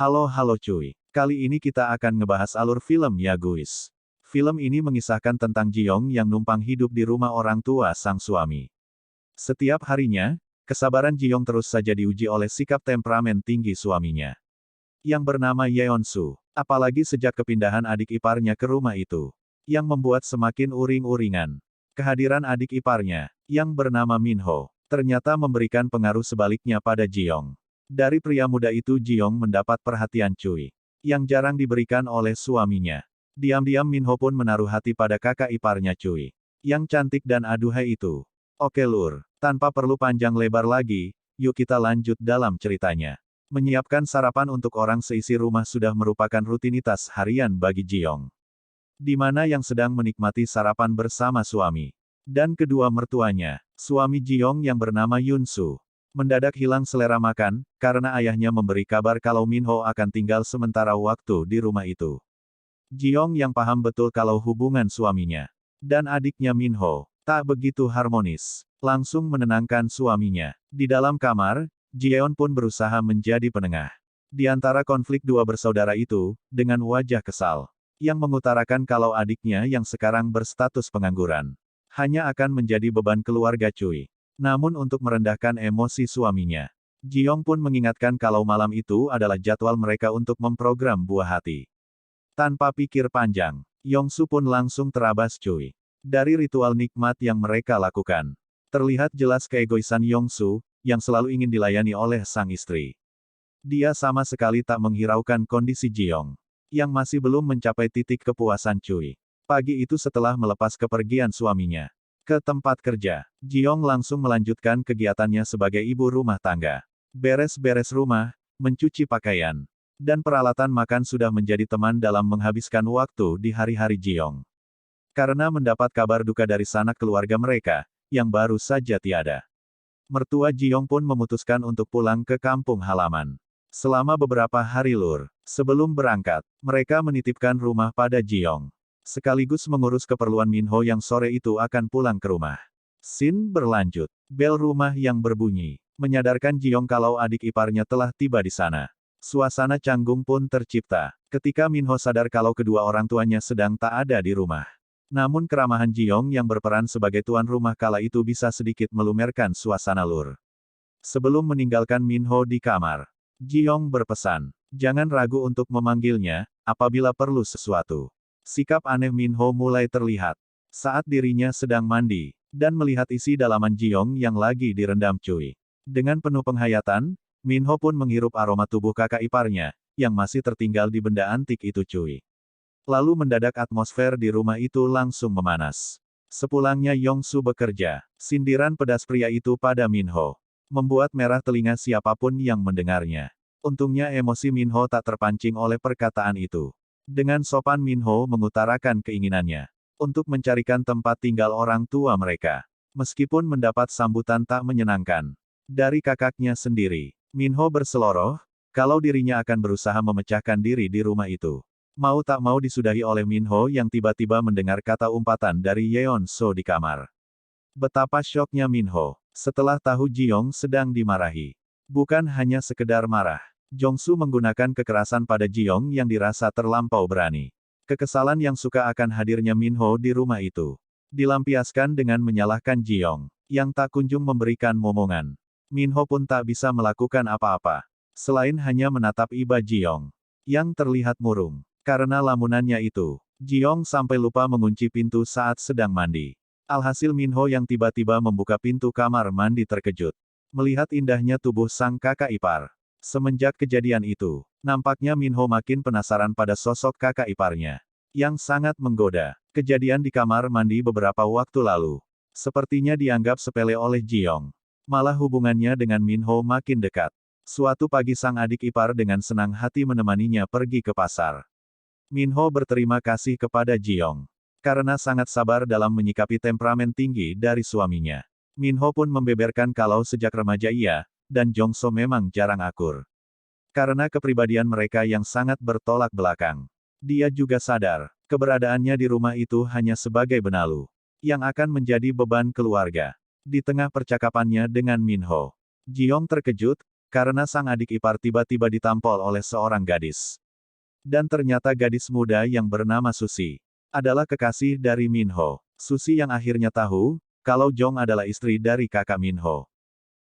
Halo cuy. Kali ini kita akan ngebahas alur film ya guys. Film ini mengisahkan tentang Ji-young yang numpang hidup di rumah orang tua sang suami. Setiap harinya, kesabaran Ji-young terus saja diuji oleh sikap temperamen tinggi suaminya. Yang bernama Yeon-soo. Apalagi sejak kepindahan adik iparnya ke rumah itu. Yang membuat semakin uring-uringan. Kehadiran adik iparnya, yang bernama Minho, ternyata memberikan pengaruh sebaliknya pada Ji-young. Dari pria muda itu Ji-young mendapat perhatian cuy. Yang jarang diberikan oleh suaminya. Diam-diam Minho pun menaruh hati pada kakak iparnya cuy. Yang cantik dan aduhai itu. Oke lur, tanpa perlu panjang lebar lagi, yuk kita lanjut dalam ceritanya. Menyiapkan sarapan untuk orang seisi rumah sudah merupakan rutinitas harian bagi Ji-young. Di mana yang sedang menikmati sarapan bersama suami. Dan kedua mertuanya, suami Ji-young yang bernama Yoon-soo. Mendadak hilang selera makan, karena ayahnya memberi kabar kalau Minho akan tinggal sementara waktu di rumah itu. Ji-young yang paham betul kalau hubungan suaminya dan adiknya Minho tak begitu harmonis, langsung menenangkan suaminya. Di dalam kamar, Ji-yeon pun berusaha menjadi penengah. Di antara konflik dua bersaudara itu, dengan wajah kesal, yang mengutarakan kalau adiknya yang sekarang berstatus pengangguran, hanya akan menjadi beban keluarga cuy. Namun untuk merendahkan emosi suaminya, Ji-young pun mengingatkan kalau malam itu adalah jadwal mereka untuk memprogram buah hati. Tanpa pikir panjang, Yong-soo pun langsung terabas cuy. Dari ritual nikmat yang mereka lakukan, terlihat jelas keegoisan Yong-soo, yang selalu ingin dilayani oleh sang istri. Dia sama sekali tak menghiraukan kondisi Ji-young, yang masih belum mencapai titik kepuasan cuy. Pagi itu setelah melepas kepergian suaminya ke tempat kerja, Ji-young langsung melanjutkan kegiatannya sebagai ibu rumah tangga. Beres-beres rumah, mencuci pakaian, dan peralatan makan sudah menjadi teman dalam menghabiskan waktu di hari-hari Ji-young. Karena mendapat kabar duka dari sanak keluarga mereka, yang baru saja tiada. Mertua Ji-young pun memutuskan untuk pulang ke kampung halaman. Selama beberapa hari lur, sebelum berangkat, mereka menitipkan rumah pada Ji-young. Sekaligus mengurus keperluan Minho yang sore itu akan pulang ke rumah. Scene berlanjut. Bel rumah yang berbunyi, menyadarkan Ji-young kalau adik iparnya telah tiba di sana. Suasana canggung pun tercipta, ketika Minho sadar kalau kedua orang tuanya sedang tak ada di rumah. Namun keramahan Ji-young yang berperan sebagai tuan rumah kala itu bisa sedikit melumerkan suasana lur. Sebelum meninggalkan Minho di kamar, Ji-young berpesan, jangan ragu untuk memanggilnya, apabila perlu sesuatu. Sikap aneh Minho mulai terlihat saat dirinya sedang mandi, dan melihat isi dalaman Ji-young yang lagi direndam cuy. Dengan penuh penghayatan, Minho pun menghirup aroma tubuh kakak iparnya, yang masih tertinggal di benda antik itu cuy. Lalu mendadak atmosfer di rumah itu langsung memanas. Sepulangnya Yong-soo bekerja, sindiran pedas pria itu pada Minho membuat merah telinga siapapun yang mendengarnya. Untungnya emosi Minho tak terpancing oleh perkataan itu. Dengan sopan Minho mengutarakan keinginannya untuk mencarikan tempat tinggal orang tua mereka. Meskipun mendapat sambutan tak menyenangkan dari kakaknya sendiri, Minho berseloroh kalau dirinya akan berusaha memecahkan diri di rumah itu. Mau tak mau disudahi oleh Minho yang tiba-tiba mendengar kata umpatan dari Yeon-soo di kamar. Betapa syoknya Minho setelah tahu Ji-young sedang dimarahi. Bukan hanya sekedar marah, Jong-soo menggunakan kekerasan pada Ji-young yang dirasa terlampau berani. Kekesalan yang suka akan hadirnya Minho di rumah itu dilampiaskan dengan menyalahkan Ji-young, yang tak kunjung memberikan momongan. Minho pun tak bisa melakukan apa-apa, selain hanya menatap iba Ji-young, yang terlihat murung. Karena lamunannya itu, Ji-young sampai lupa mengunci pintu saat sedang mandi. Alhasil Minho yang tiba-tiba membuka pintu kamar mandi terkejut melihat indahnya tubuh sang kakak ipar. Semenjak kejadian itu, nampaknya Minho makin penasaran pada sosok kakak iparnya, yang sangat menggoda. Kejadian di kamar mandi beberapa waktu lalu, sepertinya dianggap sepele oleh Ji-young. Malah hubungannya dengan Minho makin dekat. Suatu pagi sang adik ipar dengan senang hati menemaninya pergi ke pasar. Minho berterima kasih kepada Ji-young, karena sangat sabar dalam menyikapi temperamen tinggi dari suaminya. Minho pun membeberkan kalau sejak remaja ia dan Jong-soo memang jarang akur. Karena kepribadian mereka yang sangat bertolak belakang. Dia juga sadar, keberadaannya di rumah itu hanya sebagai benalu, yang akan menjadi beban keluarga. Di tengah percakapannya dengan Minho, Ji-young terkejut, karena sang adik ipar tiba-tiba ditampol oleh seorang gadis. Dan ternyata gadis muda yang bernama Susi adalah kekasih dari Minho. Susi yang akhirnya tahu, kalau Jong adalah istri dari kakak Minho.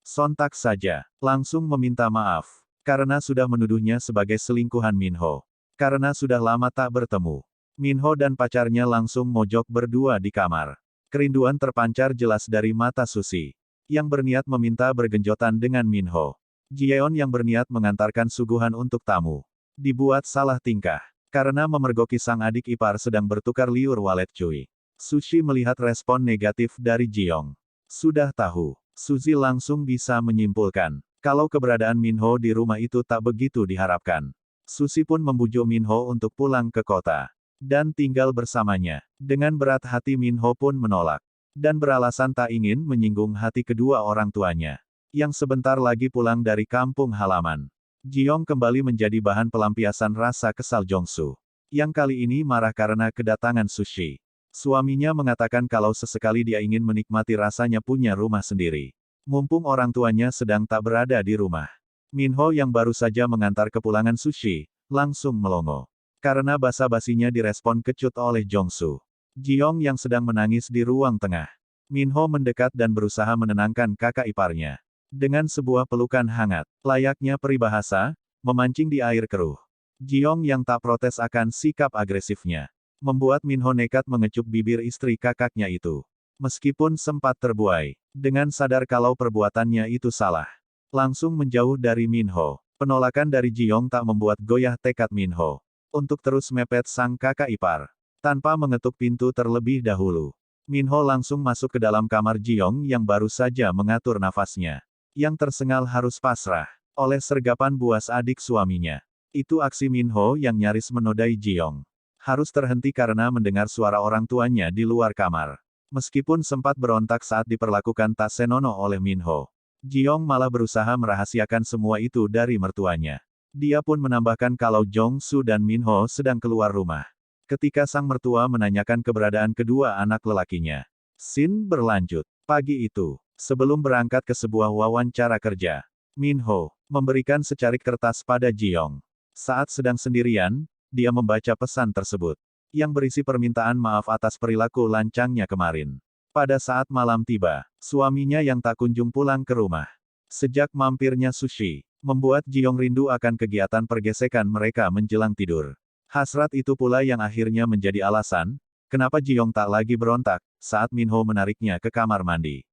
Sontak saja, langsung meminta maaf, karena sudah menuduhnya sebagai selingkuhan Minho. Karena sudah lama tak bertemu, Minho dan pacarnya langsung mojok berdua di kamar. Kerinduan terpancar jelas dari mata Susi, yang berniat meminta bergenjotan dengan Minho. Jiyeon yang berniat mengantarkan suguhan untuk tamu, dibuat salah tingkah, karena memergoki sang adik ipar sedang bertukar liur walet cuy. Sushi melihat respon negatif dari Jiyoung. Sudah tahu, Suzy langsung bisa menyimpulkan, kalau keberadaan Minho di rumah itu tak begitu diharapkan. Susi pun membujuk Minho untuk pulang ke kota dan tinggal bersamanya. Dengan berat hati Minho pun menolak, dan beralasan tak ingin menyinggung hati kedua orang tuanya, yang sebentar lagi pulang dari kampung halaman. Jiyoung kembali menjadi bahan pelampiasan rasa kesal Jongsu, yang kali ini marah karena kedatangan Sushi. Suaminya mengatakan kalau sesekali dia ingin menikmati rasanya punya rumah sendiri, mumpung orang tuanya sedang tak berada di rumah. Minho yang baru saja mengantar kepulangan Sushi, langsung melongo. Karena basa-basinya direspon kecut oleh Jongsu. Jiyoung yang sedang menangis di ruang tengah. Minho mendekat dan berusaha menenangkan kakak iparnya. Dengan sebuah pelukan hangat, layaknya peribahasa, memancing di air keruh. Jiyoung yang tak protes akan sikap agresifnya, membuat Minho nekat mengecup bibir istri kakaknya itu. Meskipun sempat terbuai, dengan sadar kalau perbuatannya itu salah, langsung menjauh dari Minho. Penolakan dari Jiyoung tak membuat goyah tekad Minho untuk terus mepet sang kakak ipar. Tanpa mengetuk pintu terlebih dahulu, Minho langsung masuk ke dalam kamar Jiyoung yang baru saja mengatur nafasnya, yang tersengal harus pasrah oleh sergapan buas adik suaminya. Itu aksi Minho yang nyaris menodai Jiyoung. Harus terhenti karena mendengar suara orang tuanya di luar kamar. Meskipun sempat berontak saat diperlakukan tak senonoh oleh Minho, Jiyoung malah berusaha merahasiakan semua itu dari mertuanya. Dia pun menambahkan kalau Jongsu dan Minho sedang keluar rumah ketika sang mertua menanyakan keberadaan kedua anak lelakinya. Scene berlanjut. Pagi itu, sebelum berangkat ke sebuah wawancara kerja, Minho memberikan secarik kertas pada Jiyoung. Saat sedang sendirian, dia membaca pesan tersebut, yang berisi permintaan maaf atas perilaku lancangnya kemarin. Pada saat malam tiba, suaminya yang tak kunjung pulang ke rumah. Sejak mampirnya Sushi, membuat Jiyoung rindu akan kegiatan pergesekan mereka menjelang tidur. Hasrat itu pula yang akhirnya menjadi alasan, kenapa Jiyoung tak lagi berontak, saat Minho menariknya ke kamar mandi.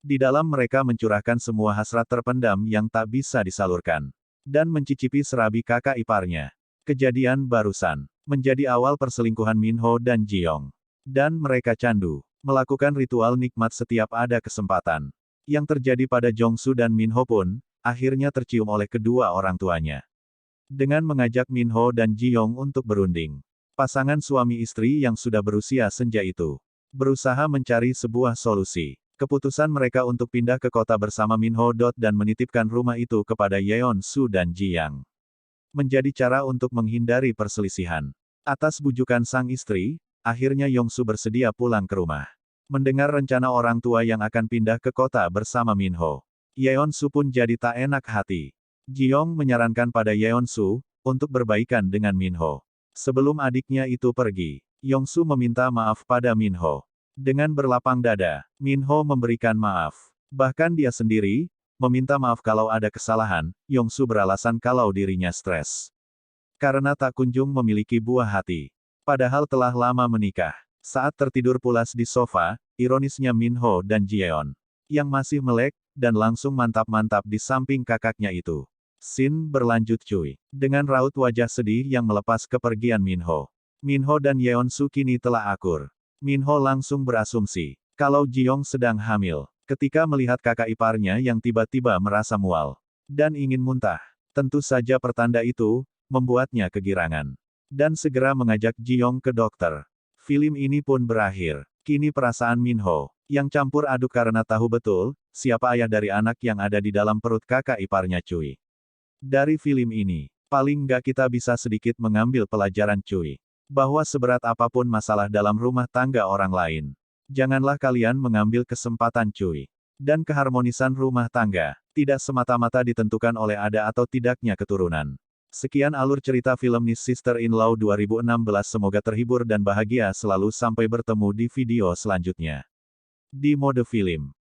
Di dalam mereka mencurahkan semua hasrat terpendam yang tak bisa disalurkan. Dan mencicipi serabi kakak iparnya. Kejadian barusan, menjadi awal perselingkuhan Minho dan Jiyoung. Dan mereka candu, melakukan ritual nikmat setiap ada kesempatan. Yang terjadi pada Jongsu dan Minho pun, akhirnya tercium oleh kedua orang tuanya. Dengan mengajak Minho dan Jiyoung untuk berunding. Pasangan suami istri yang sudah berusia senja itu, berusaha mencari sebuah solusi. Keputusan mereka untuk pindah ke kota bersama Minho dan menitipkan rumah itu kepada Yeon-su dan Ji-yang. Menjadi cara untuk menghindari perselisihan. Atas bujukan sang istri, akhirnya Yongsu bersedia pulang ke rumah. Mendengar rencana orang tua yang akan pindah ke kota bersama Minho, Yeon-su pun jadi tak enak hati. Jiyoung menyarankan pada Yeon-su untuk berbaikan dengan Minho. Sebelum adiknya itu pergi, Yongsu meminta maaf pada Minho. Dengan berlapang dada, Minho memberikan maaf. Bahkan dia sendiri meminta maaf kalau ada kesalahan. Yongsu beralasan kalau dirinya stres karena tak kunjung memiliki buah hati. Padahal telah lama menikah. Saat tertidur pulas di sofa, ironisnya Minho dan Jiyeon, yang masih melek, dan langsung mantap-mantap di samping kakaknya itu. Scene berlanjut cuy. Dengan raut wajah sedih yang melepas kepergian Minho. Minho dan Yeon-su kini telah akur. Minho langsung berasumsi, kalau Jiyoung sedang hamil, ketika melihat kakak iparnya yang tiba-tiba merasa mual, dan ingin muntah. Tentu saja pertanda itu, membuatnya kegirangan. Dan segera mengajak Jiyoung ke dokter. Film ini pun berakhir. Kini perasaan Minho, yang campur aduk karena tahu betul, siapa ayah dari anak yang ada di dalam perut kakak iparnya cuy. Dari film ini, paling nggak kita bisa sedikit mengambil pelajaran cuy. Bahwa seberat apapun masalah dalam rumah tangga orang lain, janganlah kalian mengambil kesempatan cuy. Dan keharmonisan rumah tangga, Tidak semata-mata ditentukan oleh ada atau tidaknya keturunan. Sekian alur cerita film Niece Sister-in-Law 2016. Semoga terhibur dan bahagia selalu sampai bertemu di video selanjutnya. Di mode film.